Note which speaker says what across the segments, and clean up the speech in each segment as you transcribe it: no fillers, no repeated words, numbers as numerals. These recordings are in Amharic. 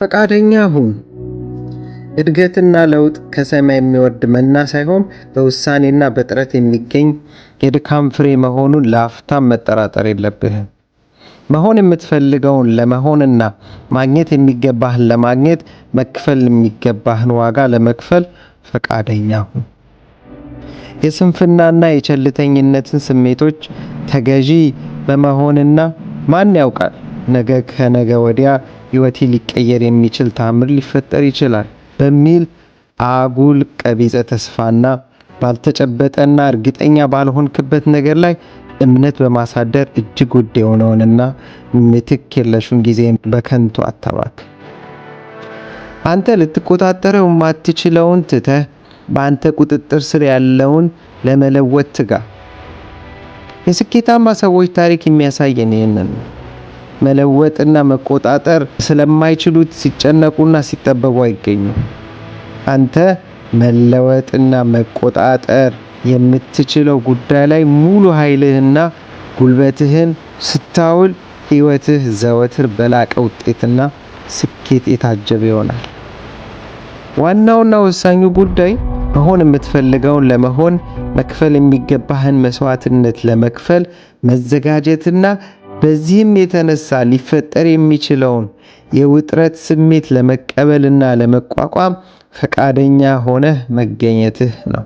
Speaker 1: ፈቃደኛ ሁን። እድገትና ለውጥ ከሰማይ የሚወርድ መና ሳይሆን በውሳኔና በጥረት የሚገኝ የድካም ፍሬ መሆኑን ለአፍታም መጠራጠር የለብህም። መሆን የምትፈልገውን ለመሆንና ማግኘት የሚገባህን ለማግኘት መክፈል የሚገባህን ዋጋ ለመክፈል ፈቃደኛ ሁን። የስንፍናና የቸልተኝነትን ስሜቶች ተገዢ በመሆንና ማን ያውቃል ነገ ከነገ ወዲያ ሕይወቴ ሊቀየር የሚችል ታምር ሊፈጠር ይችላል በሚል አጉል ቀቢጸ ተስፋና ባልተጨበጠና እርግጠኛ ባልሆንክበት ነገር ላይ እምነት በማሳደር እጅግ ውድ የሆነውንና ምትክ የለሹን ጊዜ በከንቱ አታባክ። አንተ ልትቆጣጠረው የማትችለውን ትተህ በአንተ ቁጥጥር ስር ያለውን ለመለወጥ ትጋ። የስኬታማ ሰዎች ታሪክ የሚያሳየን ይህንን ነው። መለወጥና መቆጣጠር ስለማይችሉት ሲጨነቁና ሲጠበቡ አይገኙም። አንተ መለወጥና መቆጣጠር የምትችለው ጉዳይ ላይ ሙሉ ኃይልህና ጉልበትህን ስታውል ሕይወትህ ዘወትር በላቀ ውጤትና ስኬት የታጀበ ይሆናል። ዋናውና ወሳኙ ጉዳይ መሆን የምትፈልገውን ለመሆን መክፈል የሚገባህን መስዋዕትነት ለመክፈል መዘጋጀትና በዚህም የተነሳ ሊፈጠር የሚችለውን የውጥረት ስሜት ለመቀበልና ለመቋቋም ፈቃደኛ ሆነህ መገኘትህ ነው።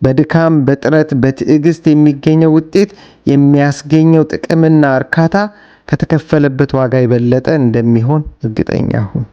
Speaker 1: በድካም፣ በጥረት፣ በትዕግስት የሚገኘው ውጤት የሚያስገኘው ጥቅምና እርካታ ከተከፈለበት ዋጋ የበለጠ እንደሚሆን እርግጠኛ ሁን።